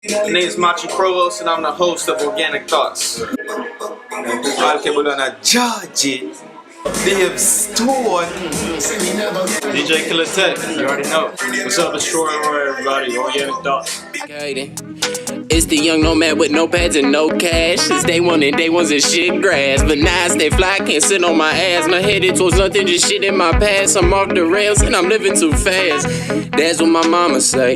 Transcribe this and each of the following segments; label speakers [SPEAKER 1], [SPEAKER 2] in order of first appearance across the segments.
[SPEAKER 1] My name is Machi Provost, and I'm the host of Organic Thoughts. Podcast on a Georgie. Dave Stone. DJ Killer Tech, you already know. What's up, it's Troy Roy, everybody. Organic Thoughts.
[SPEAKER 2] It's the young nomad with no pads and no cash. Since day one and day one's in shit grass. But now I stay fly, can't sit on my ass. My headed towards nothing, just shit in my past. I'm off the rails and I'm living too fast. That's what my mama say.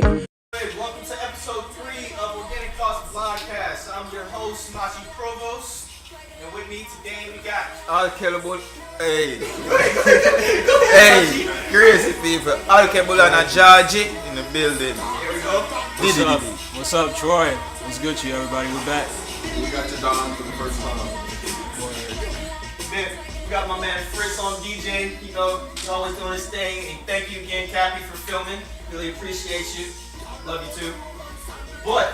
[SPEAKER 1] Welcome to episode 3 of Organic Thoughts Vlodcast. I'm your host, Machi Provost. And with me today we got
[SPEAKER 3] All killable. Hey. Hey, crazy people. All killable on a Georgie in the building.
[SPEAKER 1] Here we go.
[SPEAKER 4] What's up, Troy? What's good to you, everybody? We're back.
[SPEAKER 3] We got you down for the first time.
[SPEAKER 1] We got my man Fritz on DJ. You know, he's always doing his thing. And thank you again, Cappy, for filming. Really appreciate you. Love you too. But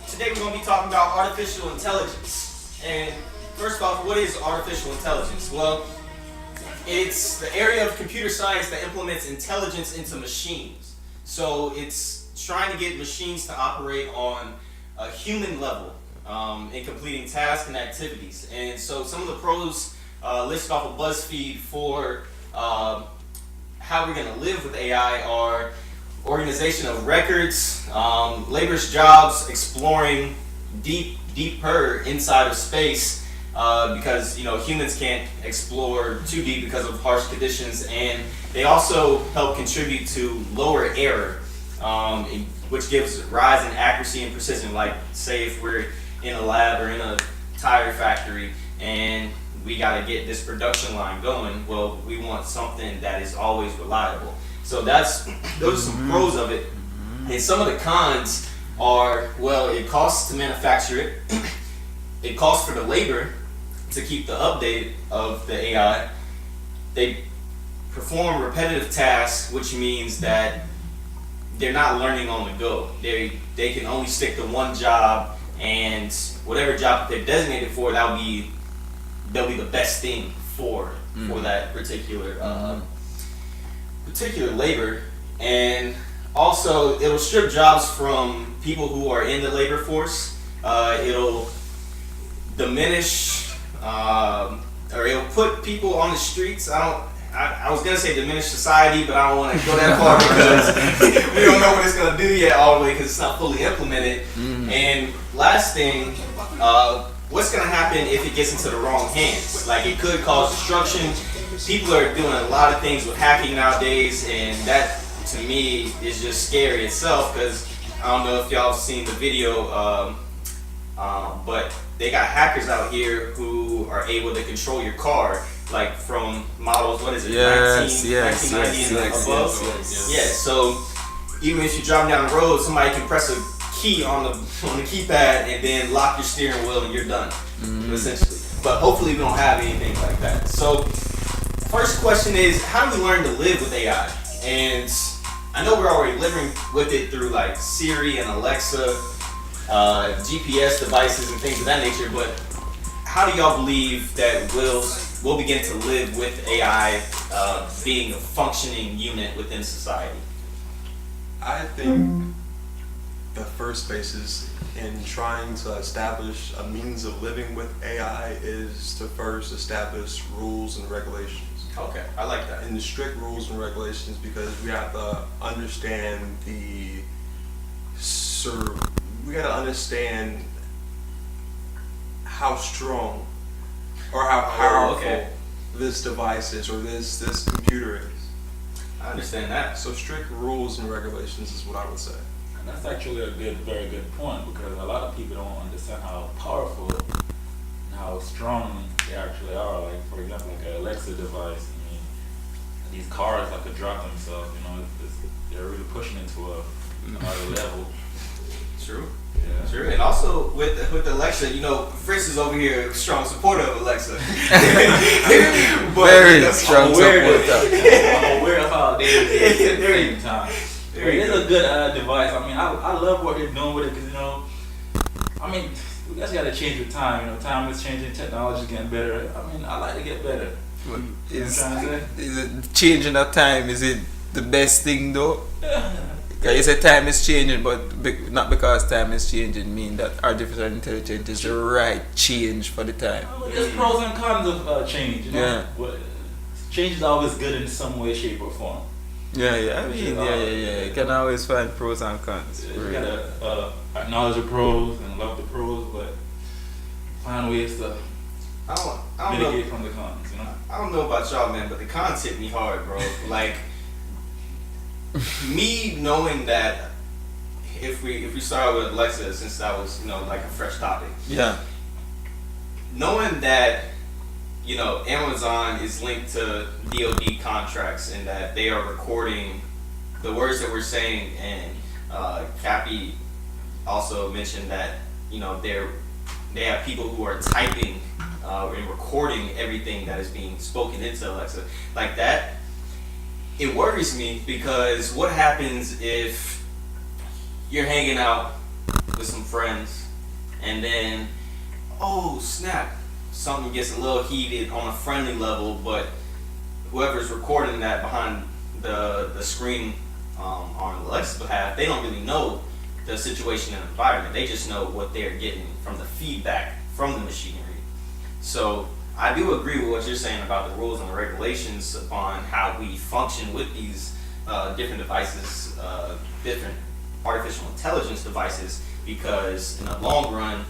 [SPEAKER 1] today we're going to be talking about artificial intelligence. And first off, what is artificial intelligence? Well, it's the area of computer science that implements intelligence into machines. So it's trying to get machines to operate on a human level in completing tasks and activities. And so some of the pros listed off of BuzzFeed for how we're going to live with AI are organization of records, laborious jobs, exploring deeper inside of space because humans can't explore too deep because of harsh conditions, and they also help contribute to lower error, which gives rise in accuracy and precision. Like, say if we're in a lab or in a tire factory and we got to get this production line going, well, we want something that is always reliable. So those are some pros of it. And some of the cons are, well, it costs to manufacture it. It costs for the labor to keep the update of the AI. They perform repetitive tasks, which means that they're not learning on the go. They can only stick to one job, and whatever job they're designated for, they'll be the best thing for that particular labor. And also, it'll strip jobs from people who are in the labor force. It'll diminish, or it'll put people on the streets. I was gonna say diminish society, but I don't want to go that far because we don't know what it's gonna do yet all the way because it's not fully implemented. And last thing, what's gonna happen if it gets into the wrong hands? Like, it could cause destruction. People are doing a lot of things with hacking nowadays, and that to me is just scary itself, because I don't know if y'all have seen the video, but they got hackers out here who are able to control your car, like from models, what is it, 1990 and above? Yeah, so even if you're driving down the road, somebody can press a key on the keypad and then lock your steering wheel and you're done, essentially. But hopefully we don't have anything like that. So first question is, how do we learn to live with AI? And I know we're already living with it through like Siri and Alexa, GPS devices and things of that nature, but how do y'all believe that we'll begin to live with AI being a functioning unit within society?
[SPEAKER 5] I think the first basis in trying to establish a means of living with AI is to first establish rules and regulations.
[SPEAKER 1] Okay, I like that.
[SPEAKER 5] And the strict rules and regulations, because we have to understand how strong or how powerful this device is, or this computer is.
[SPEAKER 1] I understand that.
[SPEAKER 5] So strict rules and regulations is what I would say.
[SPEAKER 6] And that's actually very good point, because a lot of people don't understand how powerful and how strong they actually are. Like, for example, like an Alexa device. I mean, these cars that could drop themselves, they're really pushing into another level.
[SPEAKER 1] True.
[SPEAKER 6] Yeah.
[SPEAKER 1] True. And also with Alexa, Fritz is over here a strong supporter of Alexa.
[SPEAKER 3] Very strong supporter.
[SPEAKER 6] I'm aware of how it is at the same time. It is a good device. I mean, I love what they're doing with it, because we just gotta change with time. Time is changing, technology is getting better. I like to get better.
[SPEAKER 3] Is it changing of time? Is it the best thing though? You say time is changing, but not because time is changing mean that artificial intelligence is the right change for the time.
[SPEAKER 6] There's pros and cons of change. You know?
[SPEAKER 3] Yeah.
[SPEAKER 6] Change is always good in some way, shape, or form.
[SPEAKER 3] Yeah. I mean, yeah. You can always find pros and cons.
[SPEAKER 6] You gotta acknowledge the pros and love the pros, but find ways to
[SPEAKER 1] I don't
[SPEAKER 6] mitigate
[SPEAKER 1] know.
[SPEAKER 6] from the cons. You know.
[SPEAKER 1] I don't know about y'all, man, but the cons hit me hard, bro. Like me knowing that if we start with Alexa, since that was like a fresh topic.
[SPEAKER 3] Yeah.
[SPEAKER 1] Knowing that Amazon is linked to DoD contracts and that they are recording the words that we're saying, and Cappy also mentioned that they have people who are typing and recording everything that is being spoken into Alexa like that. It worries me because what happens if you're hanging out with some friends and then, oh snap, something gets a little heated on a friendly level, but whoever's recording that behind the screen on Alexa's behalf, they don't really know the situation and environment. They just know what they're getting from the feedback from the machinery. So I do agree with what you're saying about the rules and the regulations upon how we function with these different devices, different artificial intelligence devices, because in the long run,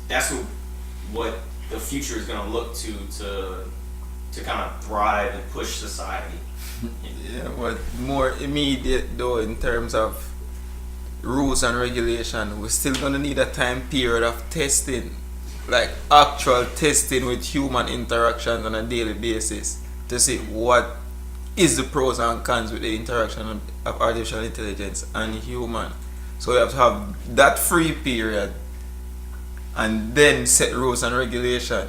[SPEAKER 1] that's what the future is going to look to kind of thrive and push society.
[SPEAKER 3] Yeah, but more immediate though in terms of rules and regulation, we're still going to need a time period of testing, like actual testing with human interactions on a daily basis to see what is the pros and cons with the interaction of artificial intelligence and human. So we have to have that free period and then set rules and regulation.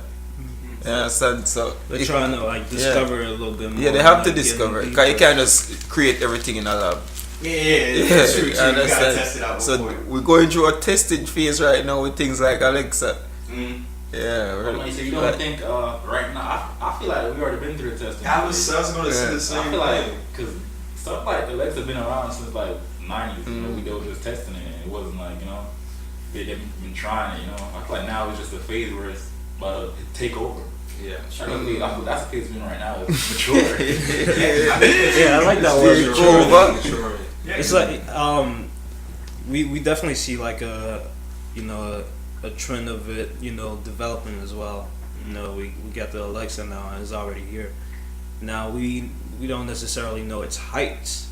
[SPEAKER 3] You understand? So
[SPEAKER 4] They're trying to discover a little bit more.
[SPEAKER 3] Yeah, they have to discover, because you can't just create everything in a lab.
[SPEAKER 1] Yeah, true. You gotta test it out
[SPEAKER 3] So
[SPEAKER 1] before.
[SPEAKER 3] we're going through a testing phase right now with things like Alexa. Yeah,
[SPEAKER 6] So you don't think right now? I feel like we already been through the testing.
[SPEAKER 5] I was going to say the same
[SPEAKER 6] I feel like
[SPEAKER 5] thing.
[SPEAKER 6] because stuff like Alexa been around since like 90s. They were just testing it, and it wasn't like they've been trying it. I feel like now it's just a phase where it's about to take over.
[SPEAKER 5] Yeah.
[SPEAKER 6] I think that's the phase we're in right now. It's mature.
[SPEAKER 4] Yeah, I like that word.
[SPEAKER 3] Mature.
[SPEAKER 4] It's like we definitely see like a trend of it developing as well. We got the Alexa now and it's already here. Now we don't necessarily know its heights,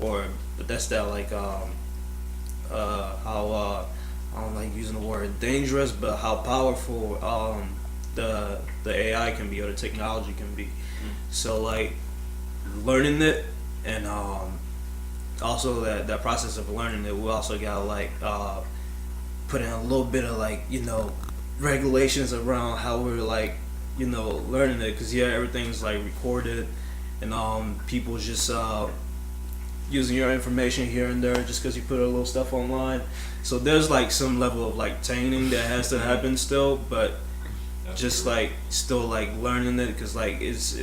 [SPEAKER 4] but that's that like how I don't like using the word dangerous, but how powerful the AI can be, or the technology can be. So like learning it, and also that process of learning it, we also gotta like put in a little bit of like regulations around how we're like learning it, because everything's like recorded, and people just using your information here and there just because you put a little stuff online. So there's like some level of like tainting that has to happen still, but just like still like learning it, because like it's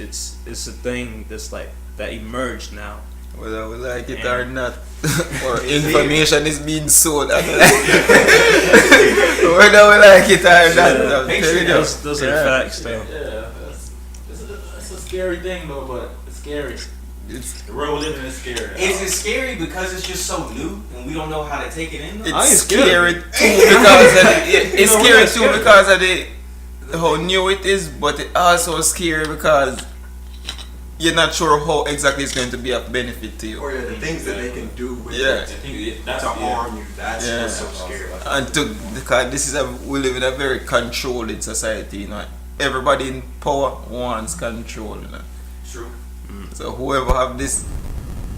[SPEAKER 4] a thing that's like that emerged now.
[SPEAKER 3] Whether we like it or not, or information is being sold. Whether we like it or not,
[SPEAKER 4] Those are facts though.
[SPEAKER 6] Yeah, it's a scary thing though, but it's scary. The world we live in is scary.
[SPEAKER 1] Is it scary because it's just so new and we don't know how to take it in?
[SPEAKER 3] It's scary too because it's scary too because of how new it is, but it also scary because you're not sure how exactly it's going to be of benefit to you.
[SPEAKER 5] Or the things that they can do with
[SPEAKER 3] Yeah.
[SPEAKER 5] it to harm you. That's what's so scary.
[SPEAKER 3] And because we live in a very controlled society, everybody in power wants control,
[SPEAKER 1] True.
[SPEAKER 3] So whoever have this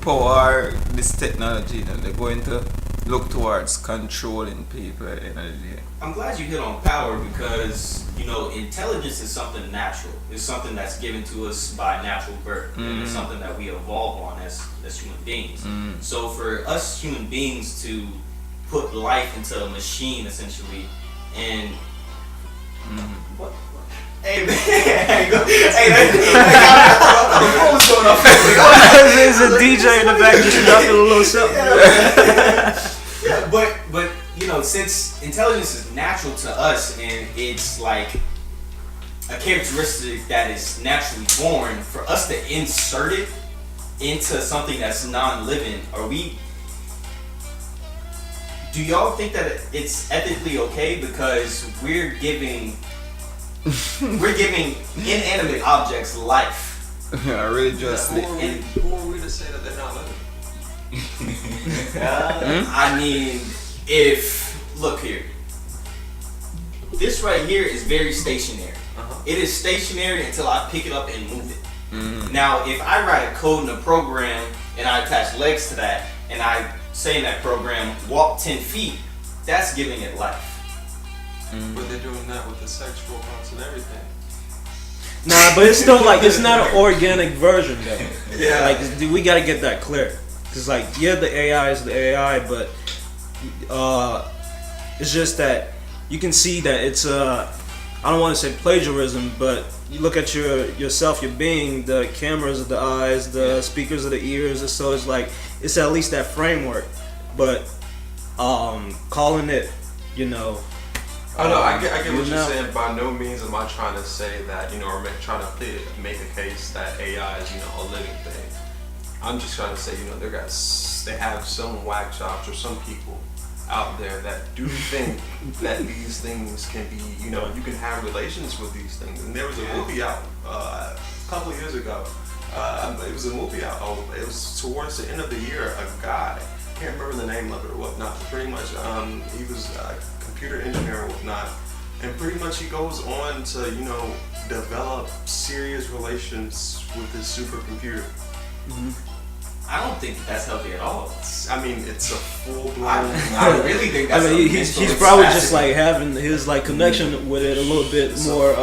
[SPEAKER 3] power, this technology, they're going to look towards controlling people at the end of the day.
[SPEAKER 1] I'm glad you hit on power because, intelligence is something natural. It's something that's given to us by natural birth. And it's something that we evolve on as human beings. So for us human beings to put life into a machine, essentially, and... What? Hey, man. Hey, phone's going off.
[SPEAKER 4] There's a DJ in the back just dropping a little something.
[SPEAKER 1] Yeah, but you know, since intelligence is natural to us and it's like a characteristic that is naturally born, for us to insert it into something that's non-living, do y'all think that it's ethically okay because we're giving inanimate objects life?
[SPEAKER 3] Yeah, really just.
[SPEAKER 5] Who are we to say that they're not living?
[SPEAKER 1] I mean, look here, this right here is very stationary. It is stationary until I pick it up and move it. Now, if I write a code in a program and I attach legs to that, and I say in that program, walk 10 feet, that's giving it life.
[SPEAKER 5] But they're doing that with the sex robots and everything.
[SPEAKER 4] Nah, but it's still like, it's not an organic version though.
[SPEAKER 1] Yeah.
[SPEAKER 4] Like, we gotta get that clear. Cause like, yeah, the AI is the AI, but it's just that you can see that it's I don't want to say plagiarism, but you look at yourself, your being, the cameras of the eyes, the speakers of the ears, and so it's like, it's at least that framework. But calling it, you know.
[SPEAKER 5] I know, I get what you're saying. By no means am I trying to say that, you know, or trying to make a case that AI is, you know, a living thing. I'm just trying to say, you know, they have some whack jobs or some people out there that do think that these things can be, you know, you can have relations with these things. And there was a movie out a couple of years ago. It was a movie out. It was towards the end of the year. A guy, I can't remember the name of it or whatnot. But pretty much, he was a computer engineer and whatnot. And pretty much he goes on to, you know, develop serious relations with his supercomputer.
[SPEAKER 1] I don't think that's healthy at all.
[SPEAKER 5] I mean, it's a full-blown.
[SPEAKER 1] I really think that's.
[SPEAKER 4] He's probably just like having his like connection with it a little bit more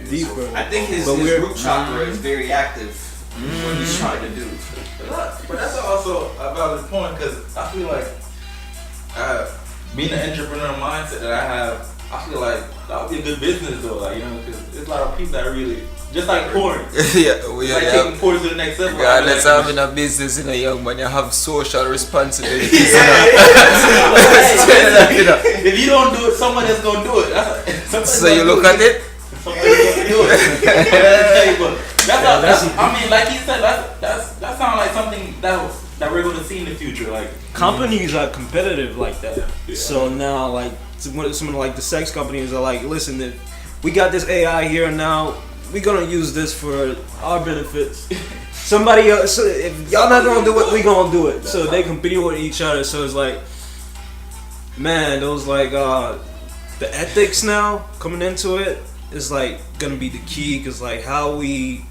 [SPEAKER 4] deeper.
[SPEAKER 1] I think his root chakra is very active. What he's trying to do.
[SPEAKER 6] But that's also a valid point because I feel like being an entrepreneur mindset that I have, I feel like that would be a good business though. Like, you know, because there's a lot of people that really. Just like porn. Taking porn to the next level.
[SPEAKER 3] Regardless of having a business, you know, young man, you have social responsibilities.
[SPEAKER 6] If you don't do it, someone else gonna do it.
[SPEAKER 3] So you look at it.
[SPEAKER 6] Somebody's gonna do it. I mean, like he said, that sounds like something that we're gonna see in the future. Like
[SPEAKER 4] companies are competitive like that.
[SPEAKER 6] Yeah.
[SPEAKER 4] So now, like some of like the sex companies are like, listen, we got this AI here now. We're gonna use this for our benefits. Somebody else, if y'all not gonna do it, we gonna do it. So they compete with each other. So it's like, man, those like the ethics now coming into it is like gonna be the key, cause like how we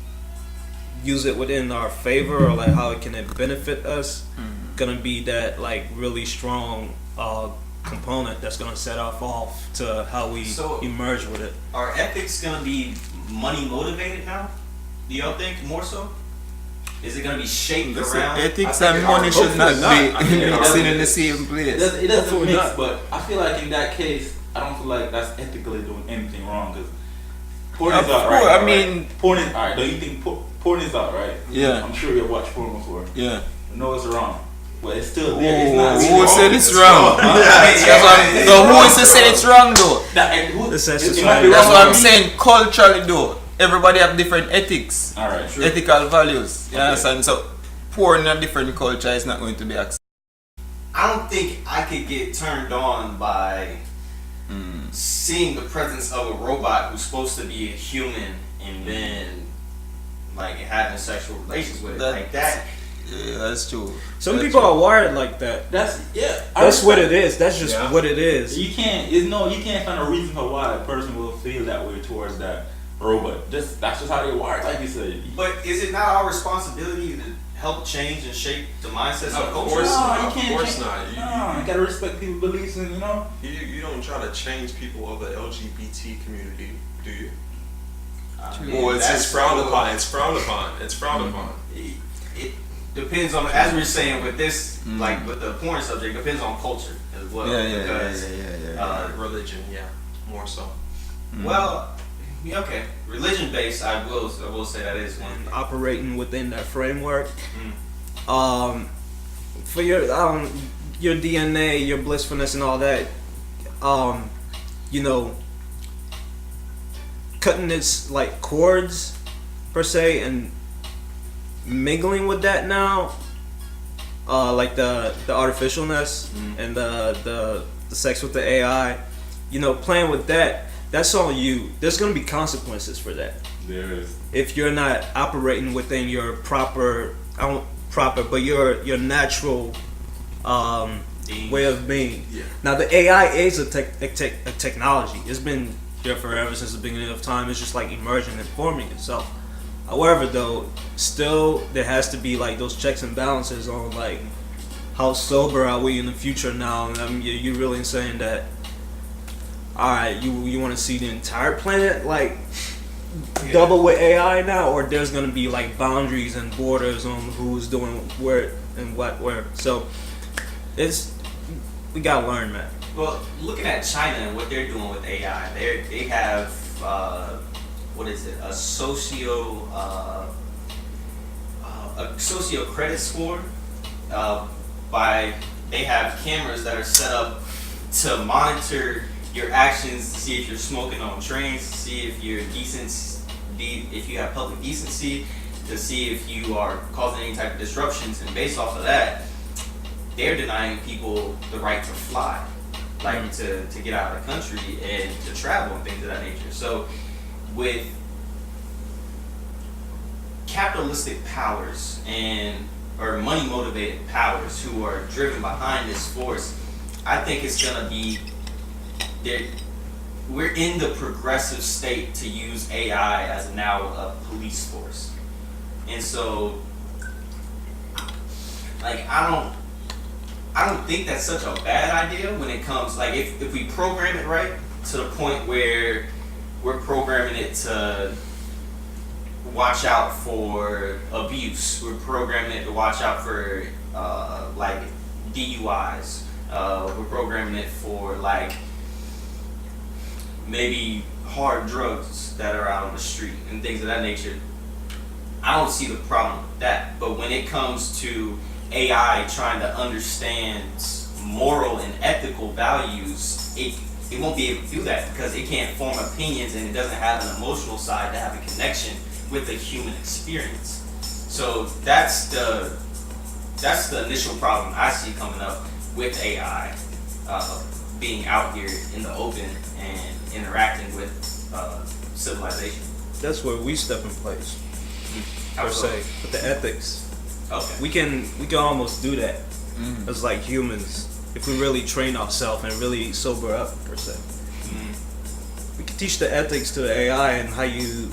[SPEAKER 4] use it within our favor or like how it can benefit us, gonna be that like really strong component that's gonna set off to how we emerge with it.
[SPEAKER 1] Are ethics gonna be money motivated now? Do y'all think more so? Is it gonna be shaped around
[SPEAKER 3] ethics and money should not be mixing in the same place?
[SPEAKER 6] It doesn't mix, but I feel like in that case, I don't feel like that's ethically doing anything wrong because porn is out, right?
[SPEAKER 3] I mean,
[SPEAKER 6] porn is alright. Don't you think porn is out, right?
[SPEAKER 3] Yeah.
[SPEAKER 6] I'm sure you've watched porn before.
[SPEAKER 3] Yeah.
[SPEAKER 6] No, it's wrong. Well, it's still there. It's not.
[SPEAKER 3] Who said it's wrong? So who is to say it's wrong though?
[SPEAKER 6] That's
[SPEAKER 3] what I'm saying. Culturally though, everybody have different ethics.
[SPEAKER 6] Alright, sure.
[SPEAKER 3] Ethical values. You understand? So porn in a different culture is not going to be accepted.
[SPEAKER 1] I don't think I could get turned on by seeing the presence of a robot who's supposed to be a human and then like having sexual relations with it like that.
[SPEAKER 3] Yeah, that's true.
[SPEAKER 4] Some people are wired like that.
[SPEAKER 6] That's
[SPEAKER 4] what it is. That's just what it is.
[SPEAKER 6] You can't find a reason for why a person will feel that way towards that robot. That's just how they wired, like you said.
[SPEAKER 1] But is it not our responsibility to help change and shape the mindsets of culture?
[SPEAKER 5] Of
[SPEAKER 6] You
[SPEAKER 5] course not.
[SPEAKER 6] You gotta respect people's beliefs, and you know.
[SPEAKER 5] You don't try to change people of the LGBT community, do you? Well, it's frowned upon. It's frowned upon.
[SPEAKER 1] It depends on, as we were saying with this, like with the porn subject, depends on culture as well.
[SPEAKER 3] Yeah.
[SPEAKER 5] Religion, more so.
[SPEAKER 1] Well, Yeah, okay. Religion based, I will say that is one thing.
[SPEAKER 4] Operating within that framework. For your DNA, your blissfulness, and all that, cutting its like chords per se and mingling with that now, like the artificialness and the sex with the AI, playing with that. That's on you. There's gonna be consequences for that.
[SPEAKER 6] There is.
[SPEAKER 4] If you're not operating within your but your natural way of being.
[SPEAKER 5] Yeah.
[SPEAKER 4] Now the AI is a technology. It's been here forever since the beginning of time. It's just like emerging and forming itself. However, though, still there has to be like those checks and balances on like how sober are we in the future now. And I mean, you're really saying that. All right, you want to see the entire planet like double with AI now, or there's gonna be like boundaries and borders on who's doing where and what where. So we gotta learn, man.
[SPEAKER 1] Well, looking at China and what they're doing with AI, they have what is it? A socio credit score. They have cameras that are set up to monitor your actions, to see if you're smoking on trains, to see if you're if you have public decency, to see if you are causing any type of disruptions, and based off of that, they're denying people the right to fly, like to get out of the country and to travel and things of that nature. So with capitalistic powers or money motivated powers who are driven behind this force, I think it's gonna be we're in the progressive state to use AI as now a police force. And so like I don't think that's such a bad idea when it comes, like if we program it right to the point where we're programming it to watch out for abuse, we're programming it to watch out for like DUIs, we're programming it for like maybe hard drugs that are out on the street and things of that nature. I don't see the problem with that. But when it comes to AI trying to understand moral and ethical values, it won't be able to do that because it can't form opinions and it doesn't have an emotional side to have a connection with the human experience. So that's the initial problem I see coming up with AI being out here in the open and interacting with civilization.
[SPEAKER 4] That's where we step in place, per se, with the ethics.
[SPEAKER 1] Okay.
[SPEAKER 4] We can almost do that as like humans if we really train ourselves and really sober up, per se. We can teach the ethics to the AI and how you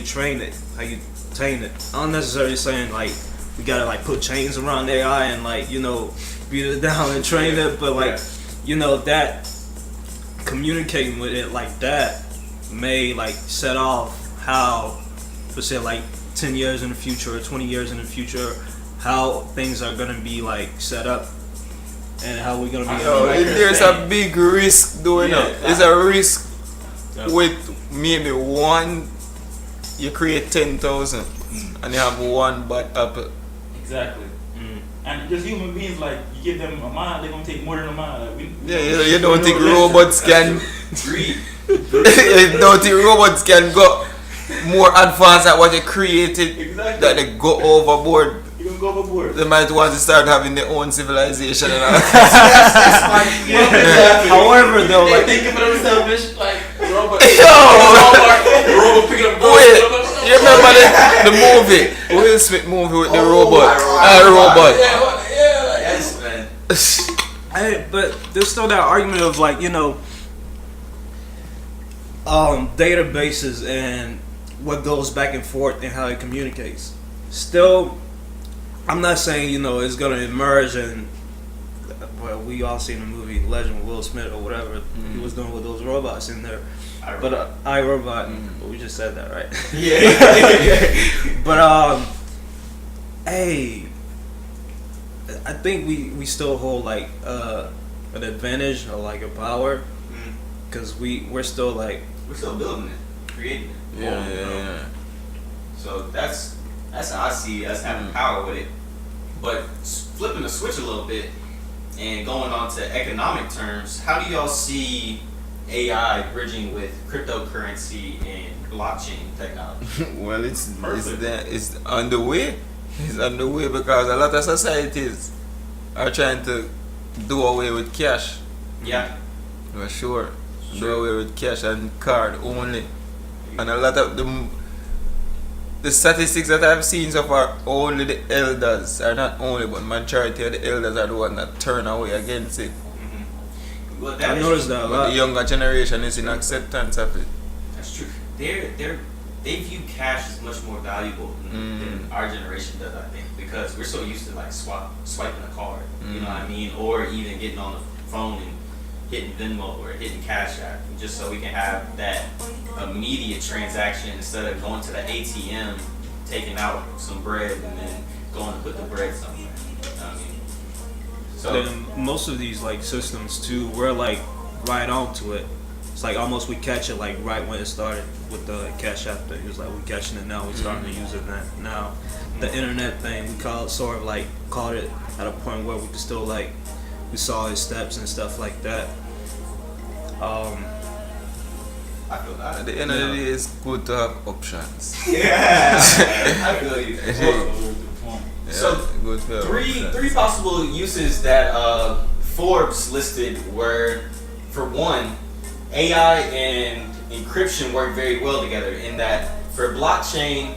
[SPEAKER 4] train it, how you tame it. I'm not necessarily saying like we gotta like put chains around the AI and like beat it down and train it, but like that communicating with it like that may like set off how, for say like 10 years in the future or 20 years in the future, how things are gonna be like set up and how we're gonna be.
[SPEAKER 3] There's a big risk doing it. There's a risk with maybe one. You create 10,000 and you have one bad apple.
[SPEAKER 6] Exactly. And just human beings, like you give them a mind, they're gonna take more than a mind. Like,
[SPEAKER 3] you don't think robots can you don't think robots can go more advanced at what they created?
[SPEAKER 6] Exactly.
[SPEAKER 3] That they go overboard.
[SPEAKER 6] You're gonna go overboard.
[SPEAKER 3] They might want to start having their own civilization and all.
[SPEAKER 4] However, though, like
[SPEAKER 6] thinking for themselves, like robot.
[SPEAKER 3] Robot picking up. Wait, you remember the movie? Will Smith movie with the robot? Robot.
[SPEAKER 1] Yes, man.
[SPEAKER 4] But there's still that argument of like databases and what goes back and forth and how it communicates. Still, I'm not saying it's gonna emerge and we all seen the movie Legend with Will Smith or whatever he was doing with those robots in there. But iRobot, we just said that, right?
[SPEAKER 1] Yeah.
[SPEAKER 4] But hey, I think we still hold like an advantage or like a power because we're still like
[SPEAKER 1] we're still building it, creating it.
[SPEAKER 3] Yeah.
[SPEAKER 1] So that's how I see us having power with it. But flipping the switch a little bit and going on to economic terms, how do y'all see AI bridging with cryptocurrency and blockchain technology?
[SPEAKER 3] Well, it's on the way. It's on the way because a lot of societies are trying to do away with cash.
[SPEAKER 1] Yeah.
[SPEAKER 3] For sure. Do away with cash and card only. And a lot of the statistics that I've seen so far, only the elders are not only, but majority of the elders are the ones that turn away against it.
[SPEAKER 1] Well,
[SPEAKER 4] I noticed that a
[SPEAKER 3] But
[SPEAKER 4] lot.
[SPEAKER 3] the younger generation is in acceptance of it.
[SPEAKER 1] That's true. They view cash as much more valuable than our generation does, I think, because we're so used to like swiping a card. You know what I mean? Or even getting on the phone and hitting Venmo or hitting Cash App, just so we can have that immediate transaction instead of going to the ATM, taking out some bread, and then going to put the bread somewhere. You know what I mean? So
[SPEAKER 4] Then most of these like systems too, we're like right onto it. It's like almost we catch it like right when it started with the Cash App thing. It was like we catching it now. We starting to use it now. The internet thing, we call it caught it at a point where we could still like we saw his steps and stuff like that.
[SPEAKER 1] I feel that.
[SPEAKER 3] At the end of the day, it's good to have options.
[SPEAKER 1] Yeah, I feel you. So
[SPEAKER 3] good to have options.
[SPEAKER 1] three possible uses that Forbes listed were, for one, AI and encryption work very well together in that for blockchain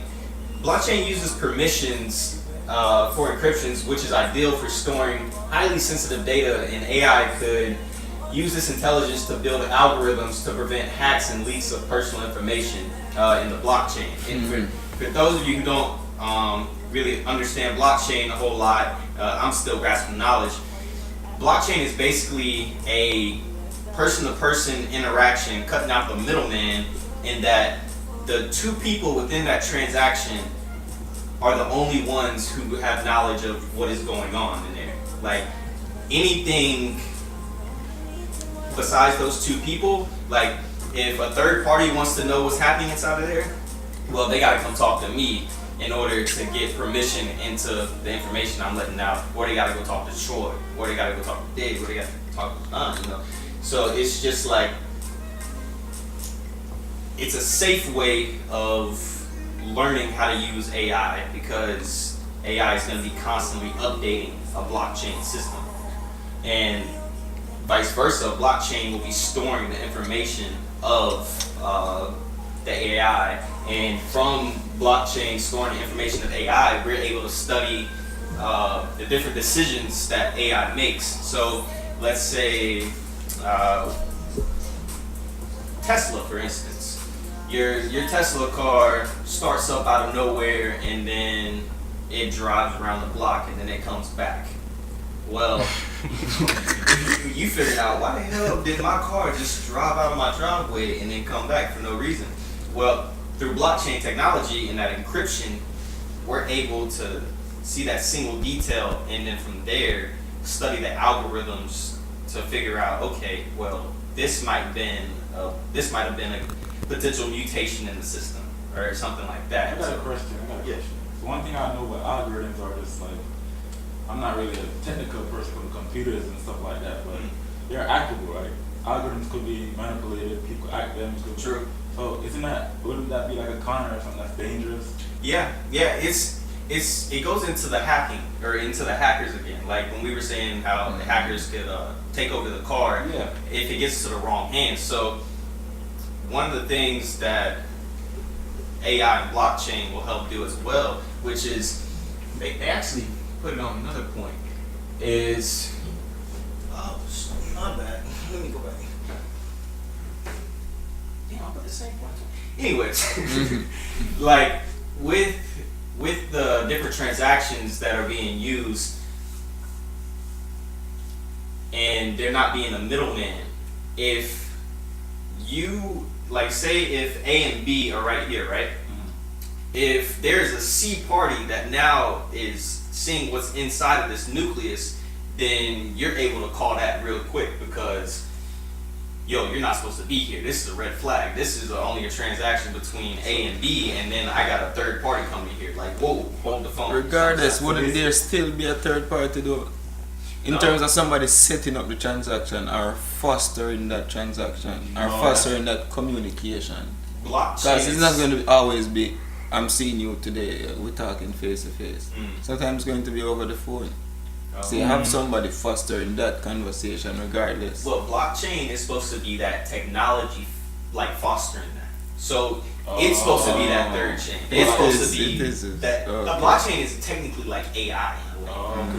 [SPEAKER 1] uses permissions for encryptions, which is ideal for storing highly sensitive data, and AI could use this intelligence to build algorithms to prevent hacks and leaks of personal information in the blockchain. And for those of you who don't really understand blockchain a whole lot, I'm still grasping knowledge. Blockchain is basically a person-to-person interaction, cutting out the middleman, in that the two people within that transaction are the only ones who have knowledge of what is going on in there. Like anything besides those two people, like if a third party wants to know what's happening inside of there, well, they gotta come talk to me in order to get permission into the information I'm letting out, or they gotta go talk to Troy, or they gotta go talk to Dave, or they gotta talk to Don, you know. So it's just like, it's a safe way of learning how to use AI, because AI is going to be constantly updating a blockchain system, and vice versa, blockchain will be storing the information of the AI, and from blockchain storing the information of AI, we're able to study the different decisions that AI makes. So let's say Tesla, for instance. Your Tesla car starts up out of nowhere and then it drives around the block and then it comes back. Well, you figured out, why the hell did my car just drive out of my driveway and then come back for no reason? Well, through blockchain technology and that encryption, we're able to see that single detail and then from there study the algorithms to figure out, okay, well, this might have been a potential mutation in the system or something like that.
[SPEAKER 6] I got a question.
[SPEAKER 1] Yeah.
[SPEAKER 6] So one thing I know about algorithms are just like, I'm not really a technical person with computers and stuff like that, but they're actable, right? Algorithms could be manipulated, people act them.
[SPEAKER 1] True.
[SPEAKER 6] So wouldn't that be like a con or something that's dangerous?
[SPEAKER 1] Yeah, it goes into the hacking or into the hackers again. Like when we were saying how the hackers could take over the car if it gets to the wrong hands. So one of the things that AI and blockchain will help do as well, which is they actually put it on another point, is my bad. Let me go back. Damn, I put the same point. Anyways, like with the different transactions that are being used, and there not being a middleman, if you like say if A and B are right here, right? If there's a C party that now is seeing what's inside of this nucleus, then you're able to call that real quick, because yo, you're not supposed to be here. This is a red flag. This is only a transaction between A and B, and then I got a third party coming here. Like, whoa, hold the phone.
[SPEAKER 3] Regardless, wouldn't there still be a third party though? In terms of somebody setting up the transaction or fostering that transaction or fostering that communication.
[SPEAKER 1] Blockchain.
[SPEAKER 3] Because it's not going to always be, I'm seeing you today, we're talking face to face. Sometimes it's going to be over the phone. So you have somebody fostering that conversation regardless.
[SPEAKER 1] Well, blockchain is supposed to be that technology, like fostering that. So it's supposed to be that third chain. It's supposed to be that. A blockchain is technically like AI in a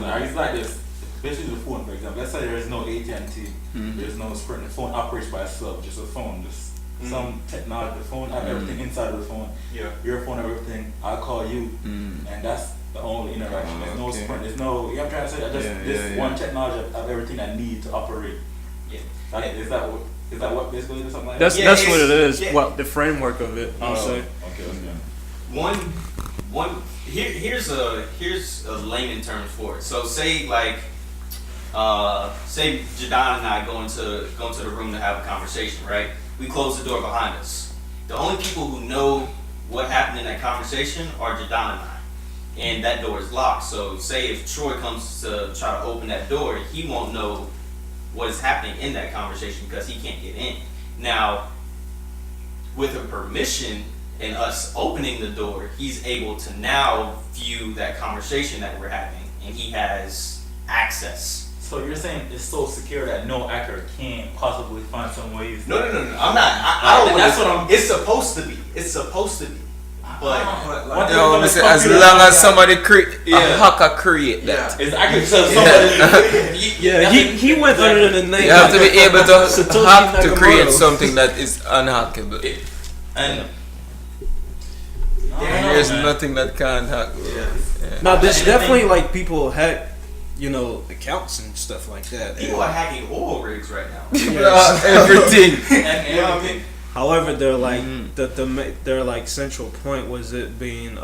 [SPEAKER 1] way.
[SPEAKER 6] It's like this. Especially the phone, for example. Let's say there is no AT&T, there's no Sprint. The phone operates by itself, just a phone, just some technology. The phone have everything inside of the phone.
[SPEAKER 1] Yeah.
[SPEAKER 6] Your phone, everything. I'll call you, and that's the only interaction. There's no Sprint. There's no. You know what I'm trying to say? This one technology of everything I need to operate.
[SPEAKER 1] Yeah.
[SPEAKER 6] Is that what basically is something like
[SPEAKER 4] That's
[SPEAKER 6] that?
[SPEAKER 4] that's what it is.
[SPEAKER 1] Yeah.
[SPEAKER 4] What the framework of it, I'll say.
[SPEAKER 6] Okay.
[SPEAKER 1] Here's a layman term for it. So say say Jadon and I go into the room to have a conversation, right? We close the door behind us. The only people who know what happened in that conversation are Jadon and I. And that door is locked. So say if Troy comes to try to open that door, he won't know what is happening in that conversation because he can't get in. Now, with a permission and us opening the door, he's able to now view that conversation that we're having, and he has access.
[SPEAKER 6] So you're saying it's so secure that no hacker can possibly find some ways?
[SPEAKER 1] No. I'm not. I don't. That's what I'm. It's supposed to be. It's supposed to be. But
[SPEAKER 3] as long as somebody a hacker create that.
[SPEAKER 6] It's actually somebody.
[SPEAKER 4] He went under the name.
[SPEAKER 3] You have to be able to hack to create something that is unhackable.
[SPEAKER 1] And
[SPEAKER 3] There's nothing that can't hack.
[SPEAKER 4] Now there's definitely like people hack, accounts and stuff like that.
[SPEAKER 1] people are hacking oil rigs right now.
[SPEAKER 3] Everything.
[SPEAKER 1] And everything.
[SPEAKER 4] However, they're like their like central point was it being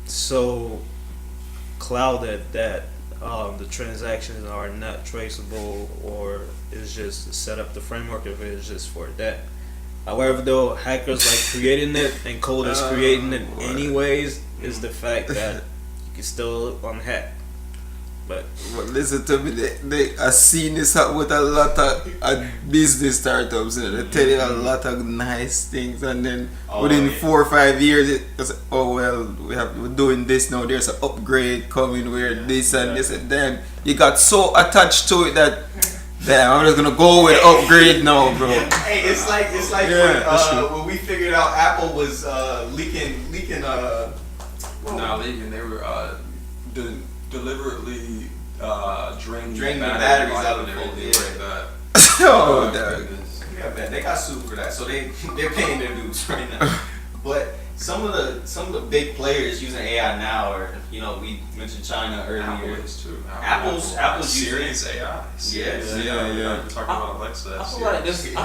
[SPEAKER 4] so clouded that the transactions are not traceable, or it's just set up. The framework of it is just for that. However, though, hackers like creating it and coders creating it anyways is the fact that you can still unhack. But
[SPEAKER 3] listen to me, I've seen this happen with a lot of business startups. They tell you a lot of nice things, and then within 4 or 5 years, it's we're doing this now. There's an upgrade coming where this and this, and then you got so attached to it that damn, I'm just gonna go with upgrade now, bro.
[SPEAKER 1] Hey, it's like when we figured out Apple was leaking.
[SPEAKER 5] Not leaking. They were deliberately draining
[SPEAKER 1] the batteries out of the phone.
[SPEAKER 3] Oh,
[SPEAKER 5] goodness.
[SPEAKER 1] Yeah, man, they got sued for that, so they're paying their dues right now. But some of the big players using AI now are, we mentioned China earlier.
[SPEAKER 5] Apple is too.
[SPEAKER 1] Apple's
[SPEAKER 5] Siri's
[SPEAKER 1] using
[SPEAKER 5] AI.
[SPEAKER 1] Yes.
[SPEAKER 5] Yeah. We're talking about Alexa.
[SPEAKER 6] I feel like this. I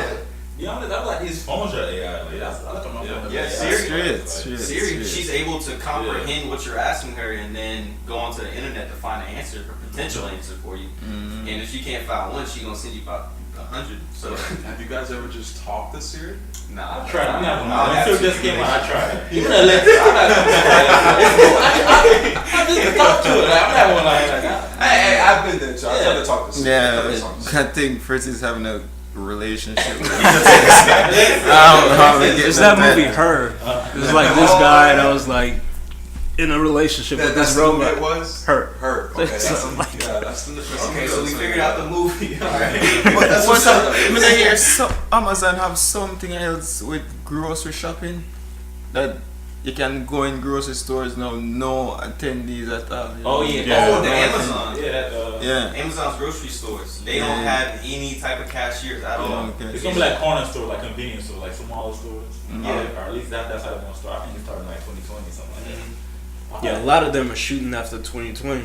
[SPEAKER 6] feel like these phones are AI. Like, I look at my phone.
[SPEAKER 1] Yeah, Siri, she's able to comprehend what you're asking her and then go onto the internet to find an answer, a potential answer for you. And if she can't find one, she's gonna send you about 100. So
[SPEAKER 5] have you guys ever just talked to Siri?
[SPEAKER 1] Nah,
[SPEAKER 6] I tried. I'm not gonna. Until this came out, I tried.
[SPEAKER 1] Even
[SPEAKER 6] Alexa, I'm not gonna. I just talk to it. I'm not gonna lie.
[SPEAKER 5] Hey, I've been there too. I tried to talk to Siri.
[SPEAKER 3] I think Fritz is having a relationship with
[SPEAKER 4] it's that movie Her. It was like this guy that was like in a relationship with this robot.
[SPEAKER 5] It was
[SPEAKER 4] Her.
[SPEAKER 5] Okay, that's
[SPEAKER 1] okay, so we figured out the movie. All right.
[SPEAKER 3] But that's what's up. I hear Amazon have something else with grocery shopping that you can go in grocery stores now, no attendees at all.
[SPEAKER 1] The Amazon. Amazon's grocery stores. They don't have any type of cashiers at all.
[SPEAKER 3] Okay.
[SPEAKER 6] It's gonna be like corner stores, like convenience stores, like smaller stores. Or at least that's how they're gonna start. I think it started in like 2020 or something like that.
[SPEAKER 4] Yeah, a lot of them are shooting after 2020.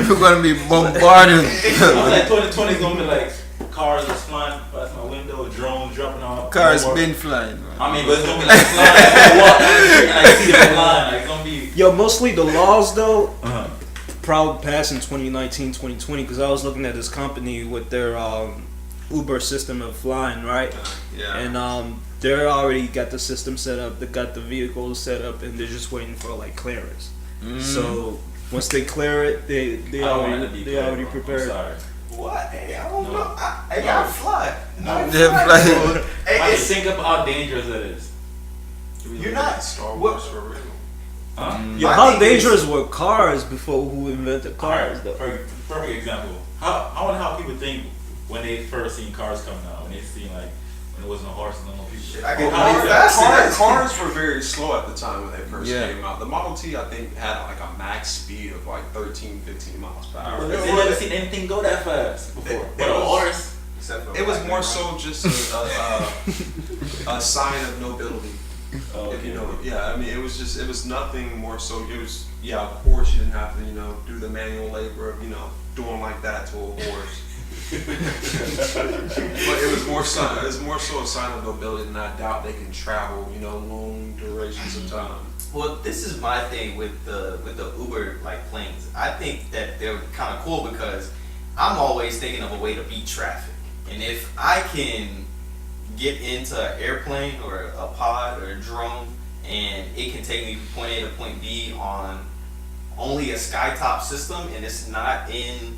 [SPEAKER 3] We're gonna be bombarded.
[SPEAKER 6] Like 2020 is gonna be like cars just flying past my window, drones dropping off.
[SPEAKER 3] Cars been flying, man.
[SPEAKER 6] I mean, but it's gonna be like flying. Walk down the street and I see them flying. Like, it's gonna be.
[SPEAKER 4] Yo, mostly the laws though, probably passed in 2019, 2020. Because I was looking at this company with their Uber system of flying, right?
[SPEAKER 3] Yeah.
[SPEAKER 4] And they're already got the system set up. They got the vehicles set up, and they're just waiting for like clearance. So once they clear it, they already prepared.
[SPEAKER 6] Sorry.
[SPEAKER 1] What? Hey, I don't know. Hey, y'all fly.
[SPEAKER 6] Hey, think of how dangerous it is.
[SPEAKER 1] You're not
[SPEAKER 5] Star Wars for real.
[SPEAKER 4] Yeah, how dangerous were cars before who invented cars? Though?
[SPEAKER 6] Perfect example. I wonder how people think when they first seen cars coming out, when they seen like when there wasn't no horses, no people.
[SPEAKER 5] Cars were very slow at the time when they first came out. The Model T, I think, had like a max speed of like 13, 15 miles per hour.
[SPEAKER 6] They never seen anything go that fast before. But a horse.
[SPEAKER 5] It was more so just a sign of nobility. If you know, I mean, it was nothing more so. It was, of course, you didn't have to, do the manual labor of, doing like that to a horse. But it was more so a sign of nobility, and I doubt they can travel, long durations of time.
[SPEAKER 1] Well, this is my thing with the Uber like planes. I think that they're kind of cool because I'm always thinking of a way to beat traffic, and if I can get into an airplane or a pod or a drone and it can take me from point A to point B on only a skytop system, and it's not in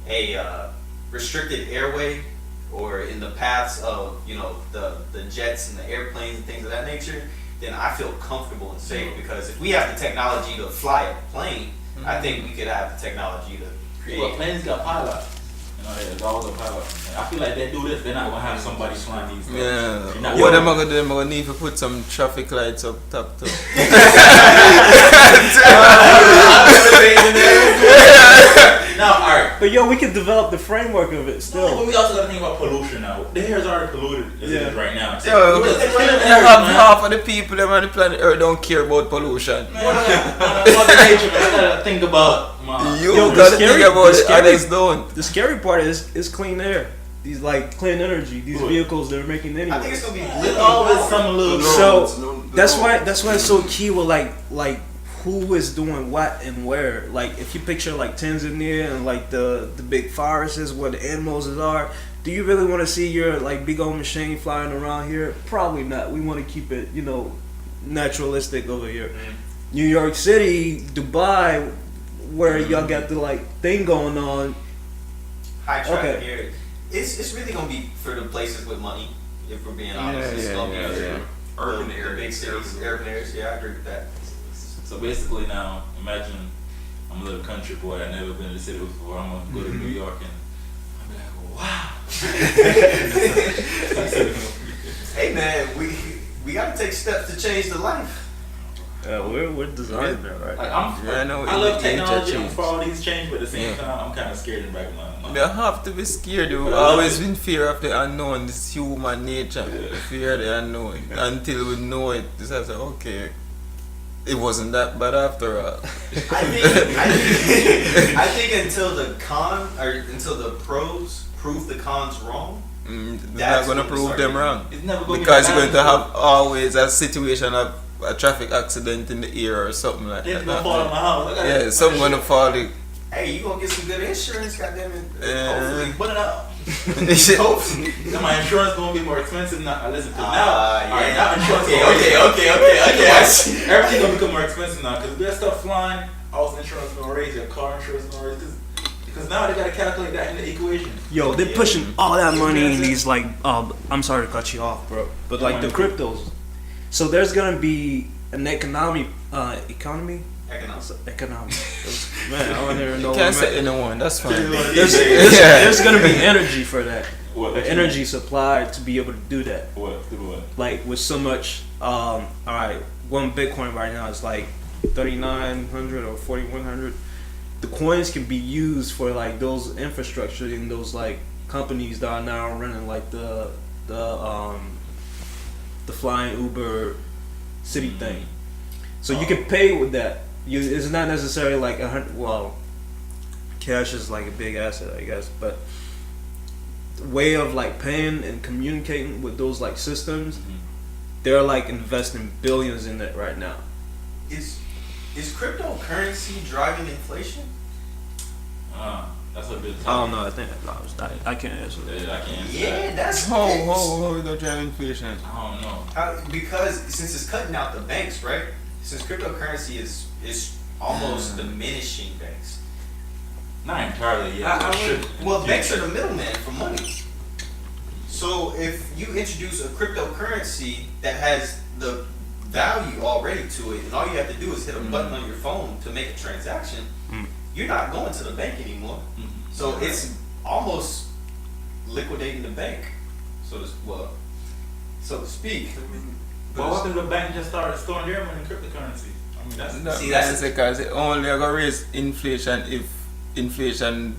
[SPEAKER 1] a restricted airway or in the paths of the jets and the airplanes and things of that nature, then I feel comfortable and safe. Because if we have the technology to fly a plane, I think we could have the technology to create.
[SPEAKER 6] Well, planes got pilots. There's always a pilot. I feel like they do this, they're not gonna have somebody flying these things.
[SPEAKER 3] Yeah. What am I gonna do? I'm gonna need to put some traffic lights up top too.
[SPEAKER 6] No, alright.
[SPEAKER 4] But we can develop the framework of it still.
[SPEAKER 6] But we also gotta think about pollution now. The air is already polluted as it is right now.
[SPEAKER 3] Half of the people them on the planet Earth don't care about pollution.
[SPEAKER 6] Mother Nature, man. I gotta think about
[SPEAKER 3] You gotta think about it, others don't.
[SPEAKER 4] The scary part is clean air. These like clean energy. These vehicles they're making anyway.
[SPEAKER 1] I think it's gonna be
[SPEAKER 6] always some little.
[SPEAKER 4] So that's why it's so key with like who is doing what and where. Like if you picture like Tanzania and like the big forests where the animals are. Do you really want to see your like big old machine flying around here? Probably not. We want to keep it naturalistic over here. New York City, Dubai, where y'all got the like thing going on.
[SPEAKER 1] High traffic area. It's really gonna be for the places with money. If we're being honest, it's gonna be urban areas, the big cities, urban areas. Yeah, I agree with that.
[SPEAKER 6] So basically, now imagine I'm a little country boy. I've never been to the city before. I'm gonna go to New York and I'm like, wow.
[SPEAKER 1] Hey man, we gotta take steps to change the life.
[SPEAKER 4] We're designing that, right?
[SPEAKER 6] Like I love technology. I'm for all these changes, but at the same time, I'm kind of scared in the back of my mind.
[SPEAKER 3] You have to be scared. You've always been fear of the unknown. This human nature, fear of the unknown. Until we know it, this is okay. It wasn't that bad after all.
[SPEAKER 1] I think until the pros prove the cons wrong,
[SPEAKER 3] they're not going to prove them wrong.
[SPEAKER 6] It's never going
[SPEAKER 3] because you're going to have always a situation of a traffic accident in the air or something like that.
[SPEAKER 6] It's going to fall in my house.
[SPEAKER 3] Yeah, something going to fall.
[SPEAKER 1] Hey, you going to get some good insurance, goddammit. Hopefully.
[SPEAKER 6] Put it out. Hopefully. My insurance going to be more expensive now. Listen, because now insurance
[SPEAKER 1] Okay.
[SPEAKER 6] Everything going to become more expensive now because there's stuff flying. Also, insurance going to raise, your car insurance going to raise. Because now they got to calculate that in the equation.
[SPEAKER 4] Yo, they're pushing all that money in these like I'm sorry to cut you off, bro, but like the cryptos. So there's gonna be an economy. Economy. Man, I don't even know.
[SPEAKER 3] You can't say anyone. That's fine.
[SPEAKER 4] There's gonna be energy for that.
[SPEAKER 6] What?
[SPEAKER 4] Energy supply to be able to do that.
[SPEAKER 6] What?
[SPEAKER 4] Like with so much. All right, one Bitcoin right now is like 3,900 or 4,100. The coins can be used for like those infrastructure in those like companies that are now running like the flying Uber city thing. So you can pay with that. It's not necessarily like 100. Well, cash is like a big asset, I guess, but the way of like paying and communicating with those like systems, they're like investing billions in it right now.
[SPEAKER 1] Is cryptocurrency driving inflation?
[SPEAKER 6] That's a good
[SPEAKER 4] I
[SPEAKER 6] topic.
[SPEAKER 4] don't know. I can't answer that.
[SPEAKER 6] Yeah, I can't answer
[SPEAKER 1] Yeah,
[SPEAKER 6] that.
[SPEAKER 1] that's
[SPEAKER 3] How we don't have inflation?
[SPEAKER 6] I don't know.
[SPEAKER 1] because since it's cutting out the banks, right? Since cryptocurrency is almost diminishing banks.
[SPEAKER 6] Not entirely, yeah.
[SPEAKER 5] I would-
[SPEAKER 1] Well, banks are the middleman for money. So if you introduce a cryptocurrency that has the value already to it, and all you have to do is hit a button on your phone to make a transaction, you're not going to the bank anymore. So it's almost liquidating the bank, so to speak.
[SPEAKER 6] But what if the bank just started storing their money in cryptocurrency? I mean, that's
[SPEAKER 1] See, that's-
[SPEAKER 3] because it only gonna raise inflation if inflation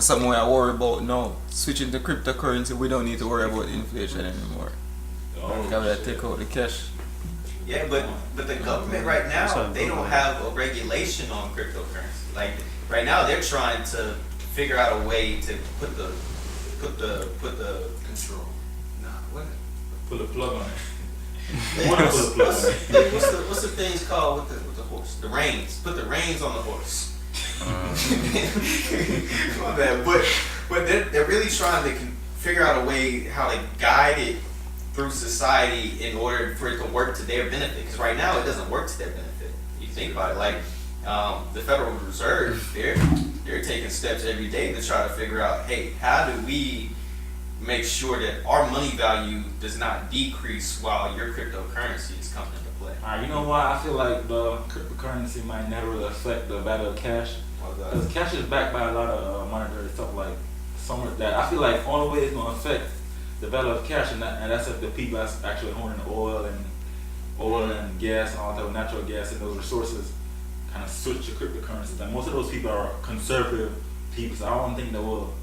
[SPEAKER 3] something we are worried about now. Switching to cryptocurrency, we don't need to worry about inflation anymore. Because we take out the cash.
[SPEAKER 1] Yeah, but the government right now, they don't have a regulation on cryptocurrency. Like right now, they're trying to figure out a way to put the
[SPEAKER 5] Control. Nah, what?
[SPEAKER 6] Put a plug on it. They want to put a plug on it.
[SPEAKER 1] what's the things called with the horse? The reins. Put the reins on the horse. My bad. But they're really trying to figure out a way how to guide it through society in order for it to work to their benefit. Because right now it doesn't work to their benefit. You think about it, like the Federal Reserve, they're taking steps every day to try to figure out, hey, how do we make sure that our money value does not decrease while your cryptocurrency is coming into play?
[SPEAKER 6] Alright, you know why I feel like the cryptocurrency might never really affect the value of cash? Because cash is backed by a lot of monetary stuff like some of that. I feel like the only way it's going to affect the value of cash, and that's if the people that's actually owning oil and gas and all that natural gas and those resources kind of switch to cryptocurrencies. And most of those people are conservative people, so I don't think they will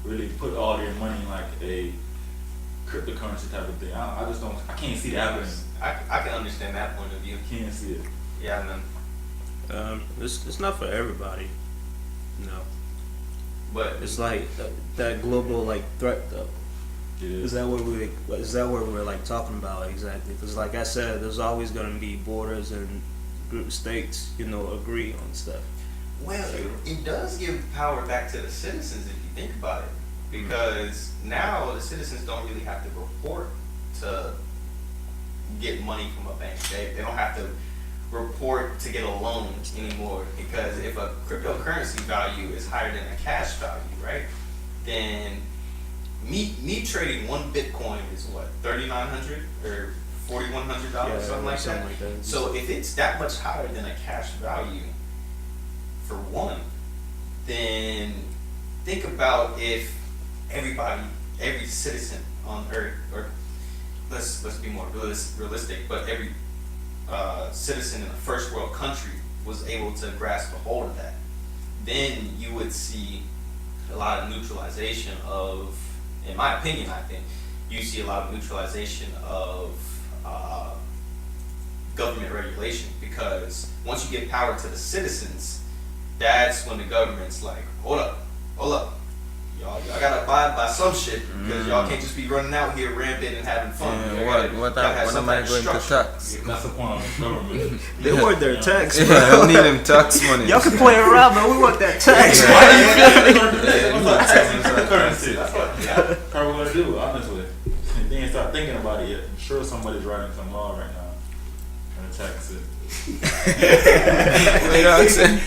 [SPEAKER 6] really put all their money in like a cryptocurrency type of thing. I just don't. I can't see that happening.
[SPEAKER 1] I can understand that point of view.
[SPEAKER 6] Can't see it.
[SPEAKER 1] Yeah, man.
[SPEAKER 4] It's not for everybody. No,
[SPEAKER 1] But
[SPEAKER 4] it's like that global like threat though.
[SPEAKER 6] Yeah.
[SPEAKER 4] Is that what we're like talking about exactly? Because like I said, there's always gonna be borders and group states, agree on stuff.
[SPEAKER 1] well, it does give power back to the citizens if you think about it, because now the citizens don't really have to report to get money from a bank. They don't have to report to get a loan anymore, because if a cryptocurrency value is higher than a cash value, right? Then me trading one Bitcoin is what, $3,900 or $4,100, something like that. So if it's that much higher than a cash value for one, then think about if every citizen on Earth, or let's be more realistic, but every citizen in a first world country was able to grasp a hold of that, then you would see a lot of neutralization of, in my opinion, I think you see a lot of neutralization of government regulation, because once you give power to the citizens, that's when the government's like, hold up, y'all gotta abide by some shit, because y'all can't just be running out here rampant and having fun.
[SPEAKER 3] What am I going to tax?
[SPEAKER 6] That's the point of government.
[SPEAKER 4] They want their tax.
[SPEAKER 3] Yeah, I don't need them tax money.
[SPEAKER 4] Y'all can play around, but we want that tax.
[SPEAKER 6] Currency. That's what probably gonna do, honestly. If they ain't start thinking about it yet, I'm sure somebody's writing some law right now trying to tax it.
[SPEAKER 3] You know what I'm saying?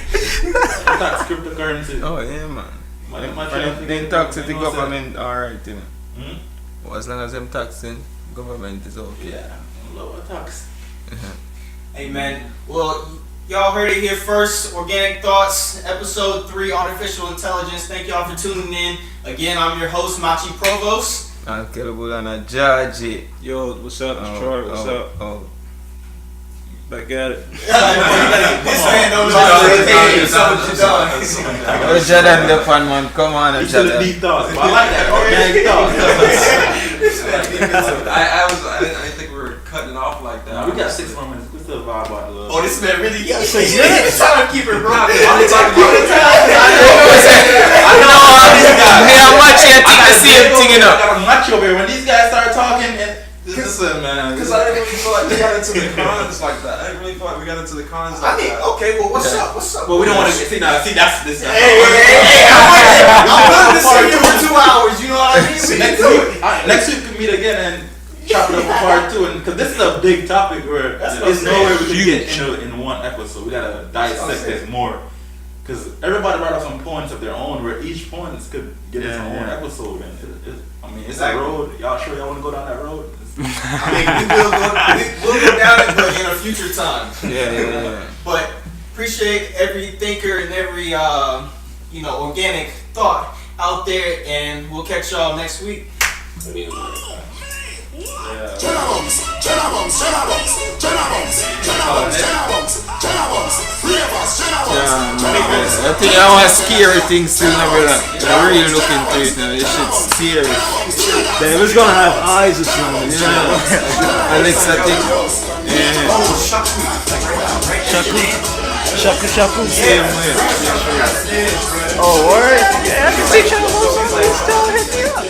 [SPEAKER 6] Tax cryptocurrency.
[SPEAKER 3] Oh yeah, man. They tax it, the government alright, you know. Well, as long as them taxing, government is okay.
[SPEAKER 6] Yeah, lower tax.
[SPEAKER 1] Hey man, well, y'all heard it here first. Organic Thoughts, episode 3, Artificial Intelligence. Thank y'all for tuning in. Again, I'm your host, Machi Provost.
[SPEAKER 3] I'm Kelebul and a Georgie.
[SPEAKER 4] Yo, what's up, Detroit? What's up? Back at it.
[SPEAKER 1] This man knows how to take so what you done.
[SPEAKER 3] Oh, Jordan the fun man, come on,
[SPEAKER 6] You should have
[SPEAKER 3] Jordan.
[SPEAKER 6] deep thoughts. I like that. Organic thoughts.
[SPEAKER 5] I didn't think we were cutting off like that.
[SPEAKER 6] We got 6 more minutes. We still vibe about the little.
[SPEAKER 1] Oh, this man really got it. He's trying to keep it real.
[SPEAKER 5] I'm talking about
[SPEAKER 3] I know all these guys. Me and Machi, I think the same thing, you know.
[SPEAKER 6] I got a macho over here. When these guys start talking, and this is
[SPEAKER 7] listen, man.
[SPEAKER 5] Because I didn't really feel like we got into the cons like that. I didn't really feel like we got into the cons like
[SPEAKER 1] I mean,
[SPEAKER 5] that.
[SPEAKER 1] okay, well, what's up? What's up?
[SPEAKER 7] But we don't want to see that's this.
[SPEAKER 1] Hey, I'm willing to sit here for 2 hours. You know what I mean? We can do it.
[SPEAKER 7] Next week we meet again and chop it up for part 2, and because this is a big topic where there's no way we can get into it in one episode. We gotta dissect this more. Because everybody brought up some points of their own, where each point could get its own episode, and I mean, it's a road. Y'all sure y'all want to go down that road?
[SPEAKER 1] I mean, we'll go down it, but in a future time.
[SPEAKER 3] Yeah.
[SPEAKER 1] But appreciate every thinker and every organic thought out there, and we'll catch y'all next week.
[SPEAKER 3] I think I want scary things still, brother. I really look into it now. This shit's serious.
[SPEAKER 4] Damn, it's gonna have eyes or something.
[SPEAKER 3] Alex, I think. Yeah.
[SPEAKER 4] Shaku.
[SPEAKER 3] Same way.
[SPEAKER 4] Oh, word? Yeah, I can see Shaku. Still hit me up.